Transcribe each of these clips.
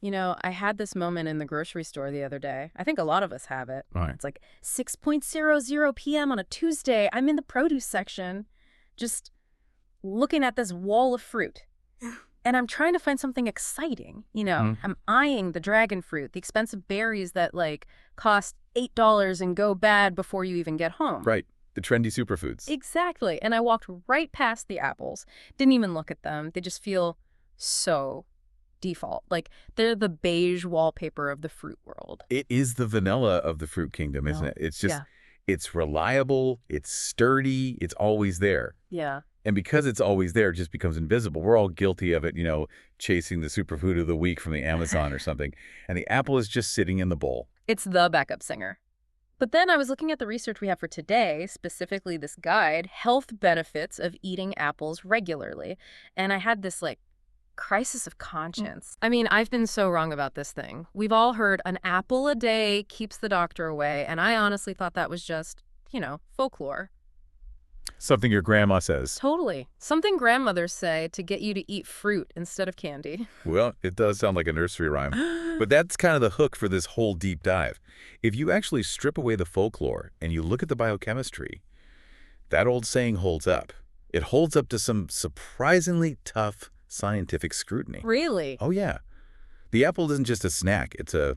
You know, I had this moment in the grocery store the other day. I think a lot of us have it. Right. It's like 6:00 p.m. on a Tuesday. I'm in the produce section, just looking at this wall of fruit. And I'm trying to find something exciting. I'm eyeing the dragon fruit, the expensive berries that, like, cost $8 and go bad before you even get home. Right. The trendy superfoods. Exactly. And I walked right past the apples. Didn't even look at them. They just feel so default. Like, they're the beige wallpaper of the fruit world. It is the vanilla of the fruit kingdom, isn't it? It's just, Yeah. it's reliable, it's sturdy, it's always there. Yeah. And because it's always there, it just becomes invisible. We're all guilty of it, chasing the superfood of the week from the Amazon or something. And the apple is just sitting in the bowl. It's the backup singer. But then I was looking at the research we have for today, specifically this guide, Health Benefits of Eating Apples Regularly. And I had this, like, crisis of conscience. I mean, I've been so wrong about this thing. We've all heard an apple a day keeps the doctor away, and I honestly thought that was just, folklore. Something your grandma says. Totally. Something grandmothers say to get you to eat fruit instead of candy. Well, it does sound like a nursery rhyme. But that's kind of the hook for this whole deep dive. If you actually strip away the folklore and you look at the biochemistry, that old saying holds up. It holds up to some surprisingly tough scientific scrutiny. Really? Oh, yeah. The apple isn't just a snack. It's a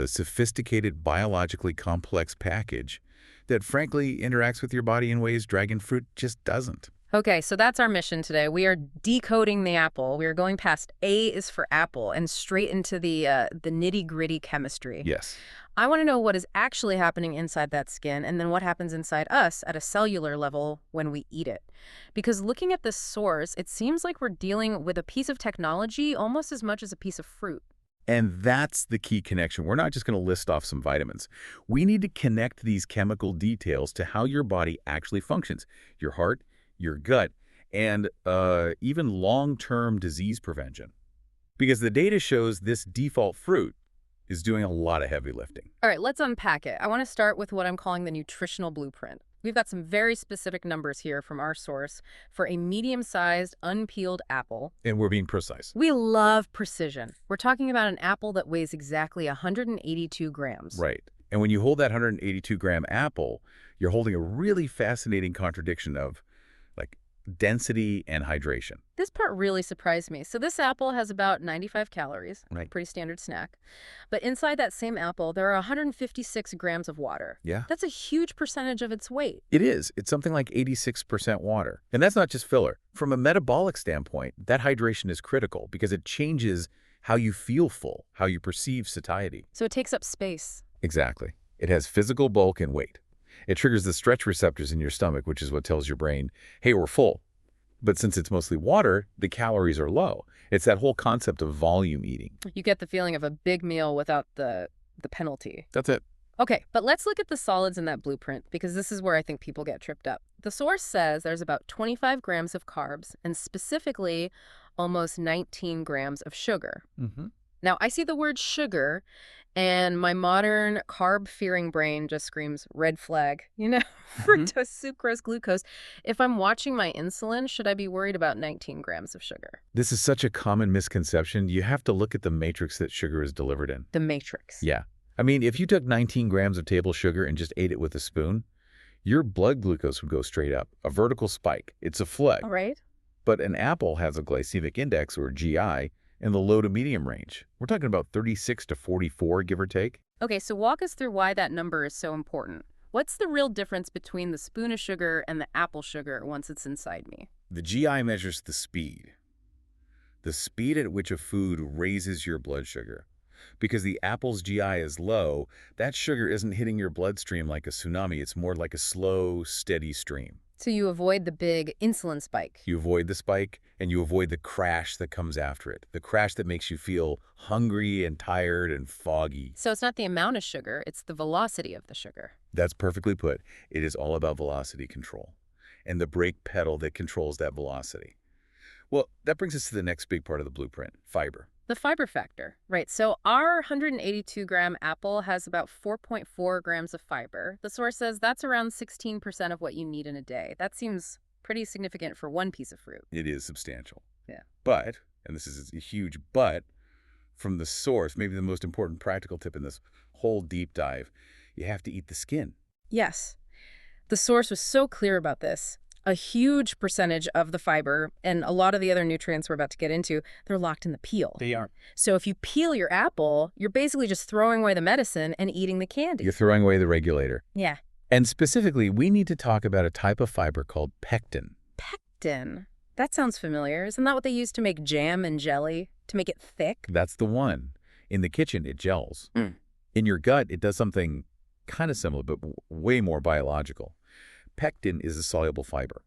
sophisticated, biologically complex package that frankly interacts with your body in ways dragon fruit just doesn't. Okay, so that's our mission today. We are decoding the apple. We are going past A is for apple and straight into the nitty-gritty chemistry. Yes. I want to know what is actually happening inside that skin and then what happens inside us at a cellular level when we eat it. Because looking at this source, it seems like we're dealing with a piece of technology almost as much as a piece of fruit. And that's the key connection. We're not just going to list off some vitamins. We need to connect these chemical details to how your body actually functions. Your heart, your gut, and even long-term disease prevention. Because the data shows this default fruit is doing a lot of heavy lifting. All right, let's unpack it. I want to start with what I'm calling the nutritional blueprint. We've got some very specific numbers here from our source for a medium-sized, unpeeled apple. And we're being precise. We love precision. We're talking about an apple that weighs exactly 182 grams. Right. And when you hold that 182-gram apple, you're holding a really fascinating contradiction of, like, density and hydration. This part really surprised me. So this apple has about 95 calories, Right. pretty standard snack. But inside that same apple, there are 156 grams of water. Yeah. That's a huge percentage of its weight. It is. It's something like 86% water. And that's not just filler. From a metabolic standpoint, that hydration is critical because it changes how you feel full, how you perceive satiety. So it takes up space. Exactly. It has physical bulk and weight. It triggers the stretch receptors in your stomach, which is what tells your brain, hey, we're full. But since it's mostly water, the calories are low. It's that whole concept of volume eating. You get the feeling of a big meal without the penalty. That's it. Okay, but let's look at the solids in that blueprint because this is where I think people get tripped up. The source says there's about 25 grams of carbs and specifically almost 19 grams of sugar. Now, I see the word sugar, and my modern carb-fearing brain just screams, red flag. Fructose, sucrose, glucose. If I'm watching my insulin, should I be worried about 19 grams of sugar? This is such a common misconception. You have to look at the matrix that sugar is delivered in. The matrix. Yeah. I mean, if you took 19 grams of table sugar and just ate it with a spoon, your blood glucose would go straight up, a vertical spike. It's a flood. All right. But an apple has a glycemic index, or GI, in the low to medium range. We're talking about 36 to 44, give or take. Okay, so walk us through why that number is so important. What's the real difference between the spoon of sugar and the apple sugar once it's inside me? The GI measures the speed at which a food raises your blood sugar. Because the apple's GI is low, that sugar isn't hitting your bloodstream like a tsunami. It's more like a slow, steady stream. So you avoid the big insulin spike. You avoid the spike, and you avoid the crash that comes after it. The crash that makes you feel hungry and tired and foggy. So it's not the amount of sugar, it's the velocity of the sugar. That's perfectly put. It is all about velocity control and the brake pedal that controls that velocity. Well, that brings us to the next big part of the blueprint, fiber. The fiber factor, right? So our 182-gram apple has about 4.4 grams of fiber. The source says that's around 16% of what you need in a day. That seems pretty significant for one piece of fruit. It is substantial. Yeah. But, and this is a huge but, from the source, maybe the most important practical tip in this whole deep dive, you have to eat the skin. Yes. The source was so clear about this. A huge percentage of the fiber and a lot of the other nutrients we're about to get into, they're locked in the peel. They are. So if you peel your apple, you're basically just throwing away the medicine and eating the candy. You're throwing away the regulator. Yeah. And specifically, we need to talk about a type of fiber called pectin. Pectin. That sounds familiar. Isn't that what they use to make jam and jelly? To make it thick? That's the one. In the kitchen, it gels. In your gut, it does something kind of similar, but way more biological. Pectin is a soluble fiber.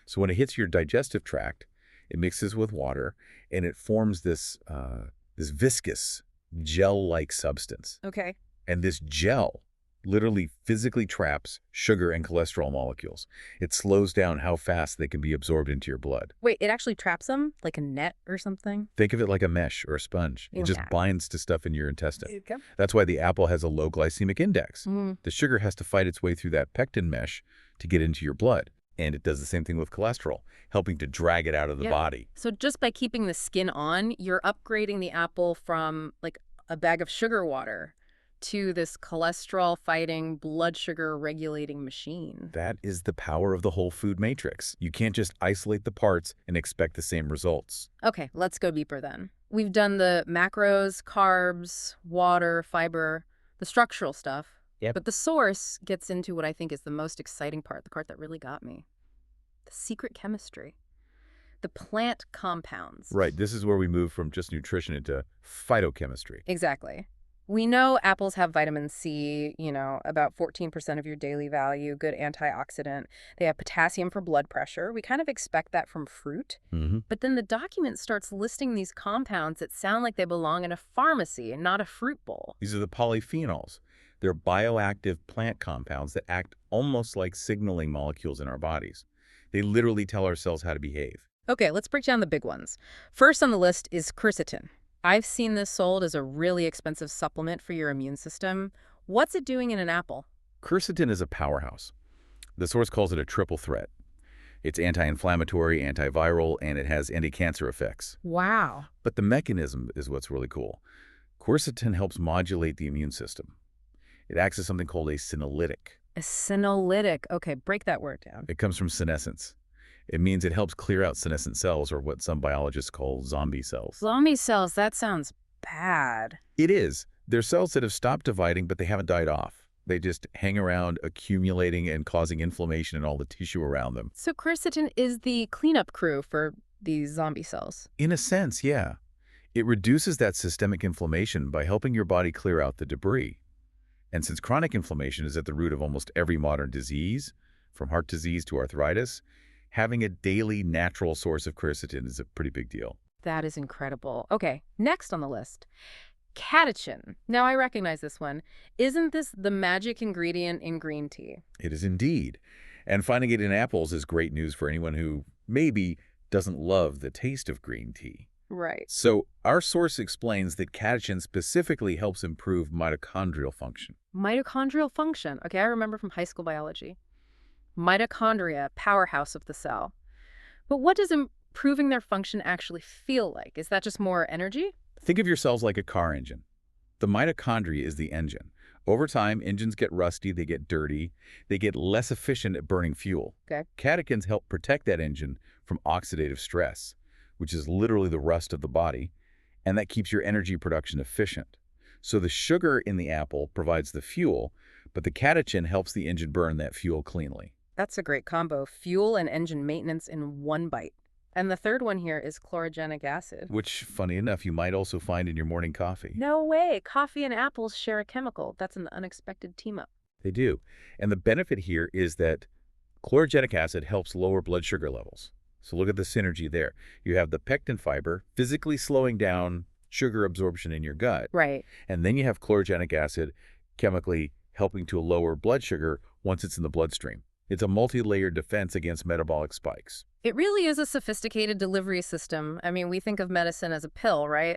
So when it hits your digestive tract, it mixes with water, and it forms this viscous, gel-like substance. Okay. And this gel literally physically traps sugar and cholesterol molecules. It slows down how fast they can be absorbed into your blood. Wait, it actually traps them? Like a net or something? Think of it like a mesh or a sponge. It just binds to stuff in your intestine. Okay. That's why the apple has a low glycemic index. The sugar has to fight its way through that pectin mesh to get into your blood. And it does the same thing with cholesterol, helping to drag it out of the body. So just by keeping the skin on, you're upgrading the apple from like a bag of sugar water to this cholesterol-fighting, blood sugar-regulating machine. That is the power of the whole food matrix. You can't just isolate the parts and expect the same results. Okay, let's go deeper then. We've done the macros, carbs, water, fiber, the structural stuff. Yep. But the source gets into what I think is the most exciting part, the part that really got me. The secret chemistry. The plant compounds. Right, this is where we move from just nutrition into phytochemistry. Exactly. We know apples have vitamin C, about 14% of your daily value, good antioxidant. They have potassium for blood pressure. We kind of expect that from fruit. But then the document starts listing these compounds that sound like they belong in a pharmacy and not a fruit bowl. These are the polyphenols. They're bioactive plant compounds that act almost like signaling molecules in our bodies. They literally tell our cells how to behave. Okay, let's break down the big ones. First on the list is quercetin. I've seen this sold as a really expensive supplement for your immune system. What's it doing in an apple? Quercetin is a powerhouse. The source calls it a triple threat. It's anti-inflammatory, antiviral, and it has anti-cancer effects. Wow. But the mechanism is what's really cool. Quercetin helps modulate the immune system. It acts as something called a senolytic. A senolytic. Okay, break that word down. It comes from senescence. It means it helps clear out senescent cells, or what some biologists call zombie cells. Zombie cells, that sounds bad. It is. They're cells that have stopped dividing, but they haven't died off. They just hang around, accumulating and causing inflammation in all the tissue around them. So quercetin is the cleanup crew for these zombie cells? In a sense, yeah. It reduces that systemic inflammation by helping your body clear out the debris. And since chronic inflammation is at the root of almost every modern disease, from heart disease to arthritis, having a daily natural source of quercetin is a pretty big deal. That is incredible. Okay, next on the list, catechin. Now I recognize this one. Isn't this the magic ingredient in green tea? It is indeed. And finding it in apples is great news for anyone who maybe doesn't love the taste of green tea. Right. So our source explains that catechin specifically helps improve mitochondrial function. Mitochondrial function. Okay, I remember from high school biology. Mitochondria, powerhouse of the cell. But what does improving their function actually feel like? Is that just more energy? Think of your cells like a car engine. The mitochondria is the engine. Over time, engines get rusty, they get dirty, they get less efficient at burning fuel. Okay. Catechins help protect that engine from oxidative stress, which is literally the rust of the body, and that keeps your energy production efficient. So the sugar in the apple provides the fuel, but the catechin helps the engine burn that fuel cleanly. That's a great combo. Fuel and engine maintenance in one bite. And the third one here is chlorogenic acid. Which, funny enough, you might also find in your morning coffee. No way. Coffee and apples share a chemical. That's an unexpected team-up. They do. And the benefit here is that chlorogenic acid helps lower blood sugar levels. So look at the synergy there. You have the pectin fiber physically slowing down sugar absorption in your gut. Right. And then you have chlorogenic acid chemically helping to lower blood sugar once it's in the bloodstream. It's a multi-layered defense against metabolic spikes. It really is a sophisticated delivery system. I mean, we think of medicine as a pill, right?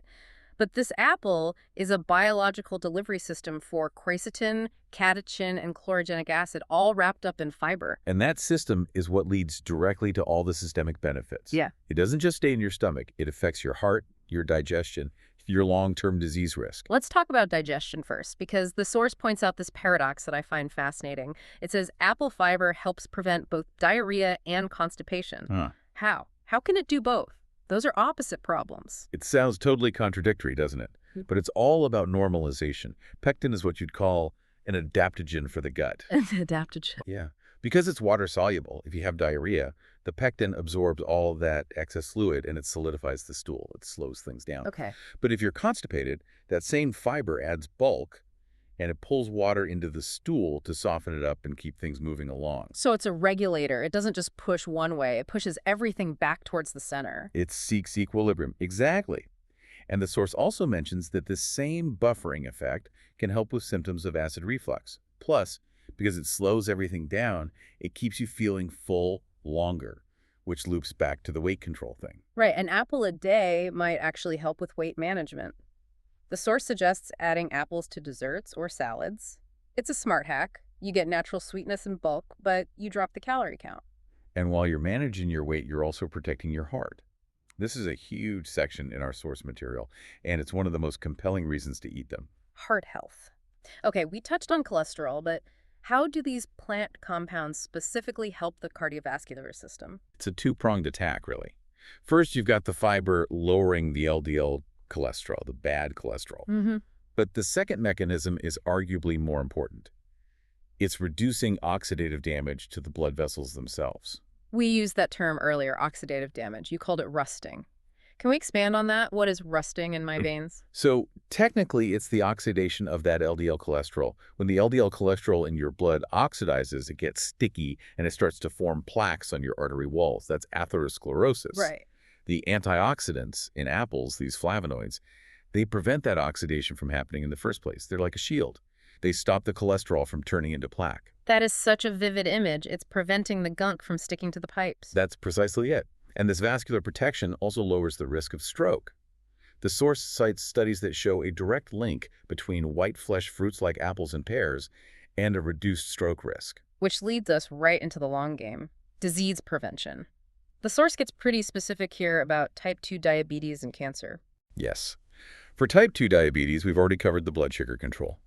But this apple is a biological delivery system for quercetin, catechin, and chlorogenic acid, all wrapped up in fiber. And that system is what leads directly to all the systemic benefits. Yeah. It doesn't just stay in your stomach. It affects your heart, your digestion, your long-term disease risk. Let's talk about digestion first, because the source points out this paradox that I find fascinating. It says apple fiber helps prevent both diarrhea and constipation. Huh. How? How can it do both? Those are opposite problems. It sounds totally contradictory, doesn't it? But it's all about normalization. Pectin is what you'd call an adaptogen for the gut. Adaptogen. Yeah. Because it's water-soluble, if you have diarrhea, the pectin absorbs all of that excess fluid and it solidifies the stool. It slows things down. Okay. But if you're constipated, that same fiber adds bulk and it pulls water into the stool to soften it up and keep things moving along. So it's a regulator. It doesn't just push one way. It pushes everything back towards the center. It seeks equilibrium. Exactly. And the source also mentions that this same buffering effect can help with symptoms of acid reflux. Plus, because it slows everything down, it keeps you feeling full longer, which loops back to the weight control thing. Right. An apple a day might actually help with weight management. The source suggests adding apples to desserts or salads. It's a smart hack. You get natural sweetness in bulk, but you drop the calorie count. And while you're managing your weight, you're also protecting your heart. This is a huge section in our source material, and it's one of the most compelling reasons to eat them. Heart health. Okay, we touched on cholesterol, but how do these plant compounds specifically help the cardiovascular system? It's a two-pronged attack, really. First, you've got the fiber lowering the LDL cholesterol, the bad cholesterol. But the second mechanism is arguably more important. It's reducing oxidative damage to the blood vessels themselves. We used that term earlier, oxidative damage. You called it rusting. Can we expand on that? What is rusting in my veins? So technically, it's the oxidation of that LDL cholesterol. When the LDL cholesterol in your blood oxidizes, it gets sticky and it starts to form plaques on your artery walls. That's atherosclerosis. Right. The antioxidants in apples, these flavonoids, they prevent that oxidation from happening in the first place. They're like a shield. They stop the cholesterol from turning into plaque. That is such a vivid image. It's preventing the gunk from sticking to the pipes. That's precisely it. And this vascular protection also lowers the risk of stroke. The source cites studies that show a direct link between white flesh fruits like apples and pears and a reduced stroke risk. Which leads us right into the long game, disease prevention. The source gets pretty specific here about type 2 diabetes and cancer. Yes. For type 2 diabetes, we've already covered the blood sugar control.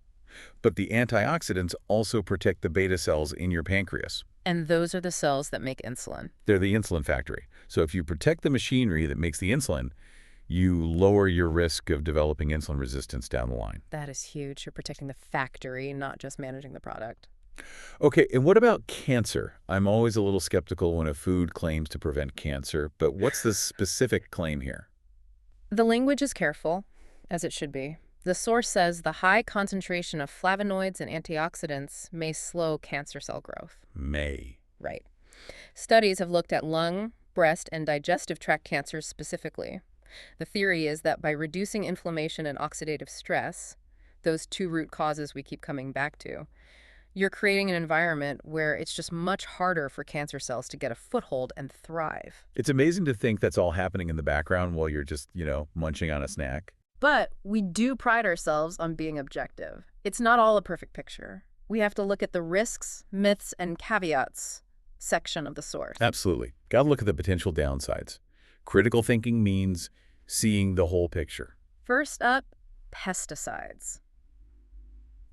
But the antioxidants also protect the beta cells in your pancreas. And those are the cells that make insulin. They're the insulin factory. So if you protect the machinery that makes the insulin, you lower your risk of developing insulin resistance down the line. That is huge. You're protecting the factory, not just managing the product. Okay, and what about cancer? I'm always a little skeptical when a food claims to prevent cancer, but what's the specific claim here? The language is careful, as it should be. The source says the high concentration of flavonoids and antioxidants may slow cancer cell growth. May. Right. Studies have looked at lung, breast, and digestive tract cancers specifically. The theory is that by reducing inflammation and oxidative stress, those two root causes we keep coming back to, you're creating an environment where it's just much harder for cancer cells to get a foothold and thrive. It's amazing to think that's all happening in the background while you're just, munching on a snack. But we do pride ourselves on being objective. It's not all a perfect picture. We have to look at the risks, myths, and caveats section of the source. Absolutely. Got to look at the potential downsides. Critical thinking means seeing the whole picture. First up, pesticides.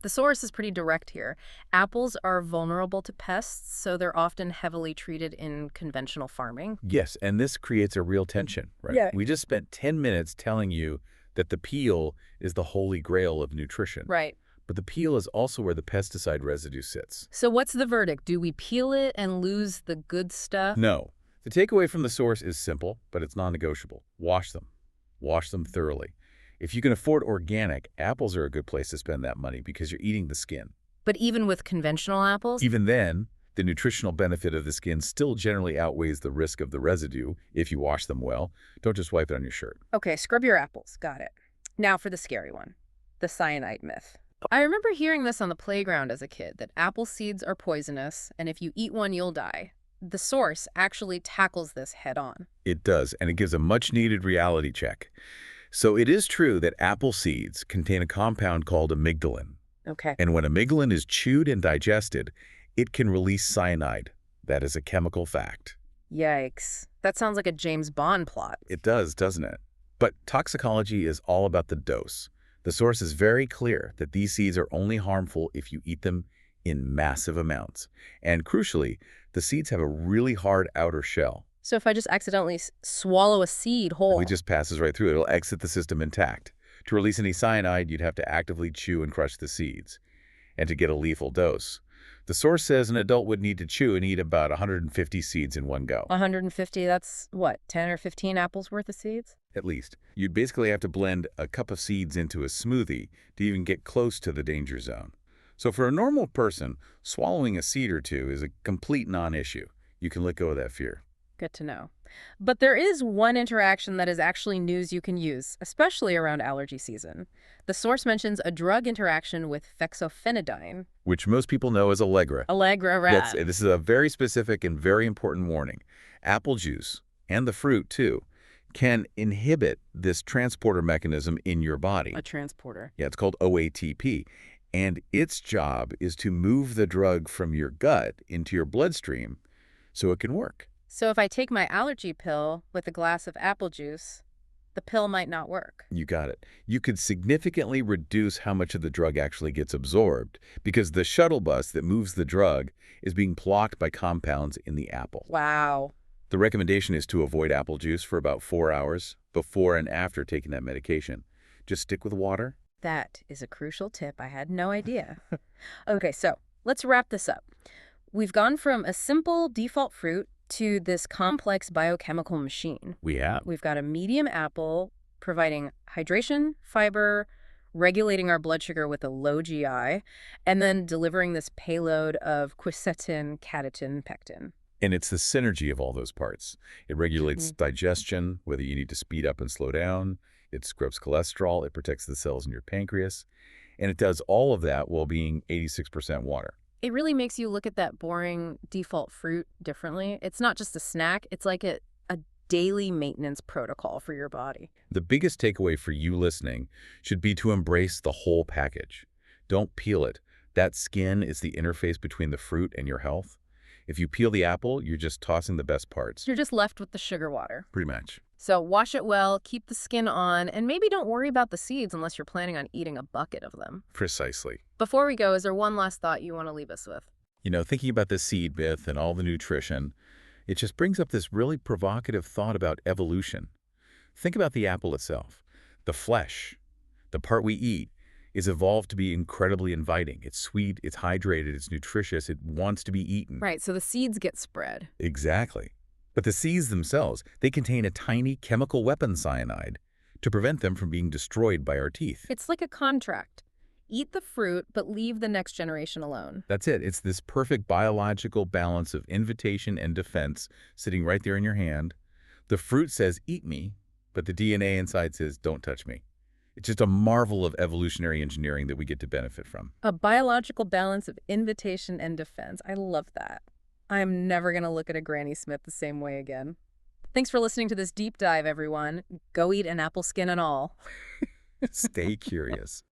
The source is pretty direct here. Apples are vulnerable to pests, so they're often heavily treated in conventional farming. Yes, and this creates a real tension, right? Yeah. We just spent 10 minutes telling you that the peel is the holy grail of nutrition. Right. But the peel is also where the pesticide residue sits. So what's the verdict? Do we peel it and lose the good stuff? No. The takeaway from the source is simple, but it's non-negotiable. Wash them. Wash them thoroughly. If you can afford organic, apples are a good place to spend that money because you're eating the skin. But even with conventional apples? Even then, the nutritional benefit of the skin still generally outweighs the risk of the residue if you wash them well. Don't just wipe it on your shirt. Okay, scrub your apples. Got it. Now for the scary one, the cyanide myth. I remember hearing this on the playground as a kid, that apple seeds are poisonous, and if you eat one, you'll die. The source actually tackles this head on. It does, and it gives a much-needed reality check. So it is true that apple seeds contain a compound called amygdalin. Okay. And when amygdalin is chewed and digested, it can release cyanide. That is a chemical fact. Yikes. That sounds like a James Bond plot. It does, doesn't it? But toxicology is all about the dose. The source is very clear that these seeds are only harmful if you eat them in massive amounts. And crucially, the seeds have a really hard outer shell. So if I just accidentally swallow a seed whole. It just passes right through. It'll exit the system intact. To release any cyanide, you'd have to actively chew and crush the seeds. And to get a lethal dose, the source says an adult would need to chew and eat about 150 seeds in one go. 150, that's what, 10 or 15 apples worth of seeds? At least. You'd basically have to blend a cup of seeds into a smoothie to even get close to the danger zone. So for a normal person, swallowing a seed or two is a complete non-issue. You can let go of that fear. Good to know. But there is one interaction that is actually news you can use, especially around allergy season. The source mentions a drug interaction with fexofenadine. Which most people know as Allegra. Allegra, right. This is a very specific and very important warning. Apple juice, and the fruit too, can inhibit this transporter mechanism in your body. A transporter. Yeah, it's called OATP. And its job is to move the drug from your gut into your bloodstream so it can work. So if I take my allergy pill with a glass of apple juice, the pill might not work. You got it. You could significantly reduce how much of the drug actually gets absorbed because the shuttle bus that moves the drug is being blocked by compounds in the apple. Wow. The recommendation is to avoid apple juice for about 4 hours before and after taking that medication. Just stick with water. That is a crucial tip. I had no idea. Okay, so let's wrap this up. We've gone from a simple default fruit to this complex biochemical machine. We have. We've got a medium apple providing hydration, fiber, regulating our blood sugar with a low GI, and then delivering this payload of quercetin, catechin, pectin. And it's the synergy of all those parts. It regulates digestion, whether you need to speed up and slow down. It scrubs cholesterol. It protects the cells in your pancreas. And it does all of that while being 86% water. It really makes you look at that boring default fruit differently. It's not just a snack. It's like a daily maintenance protocol for your body. The biggest takeaway for you listening should be to embrace the whole package. Don't peel it. That skin is the interface between the fruit and your health. If you peel the apple, you're just tossing the best parts. You're just left with the sugar water. Pretty much. So wash it well, keep the skin on, and maybe don't worry about the seeds unless you're planning on eating a bucket of them. Precisely. Before we go, is there one last thought you want to leave us with? You know, thinking about the seed myth and all the nutrition, it just brings up this really provocative thought about evolution. Think about the apple itself. The flesh, the part we eat, is evolved to be incredibly inviting. It's sweet, it's hydrated, it's nutritious, it wants to be eaten. Right, so the seeds get spread. Exactly. But the seeds themselves, they contain a tiny chemical weapon cyanide to prevent them from being destroyed by our teeth. It's like a contract. Eat the fruit, but leave the next generation alone. That's it. It's this perfect biological balance of invitation and defense sitting right there in your hand. The fruit says, eat me, but the DNA inside says, don't touch me. It's just a marvel of evolutionary engineering that we get to benefit from. A biological balance of invitation and defense. I love that. I'm never going to look at a Granny Smith the same way again. Thanks for listening to this deep dive, everyone. Go eat an apple skin and all. Stay curious.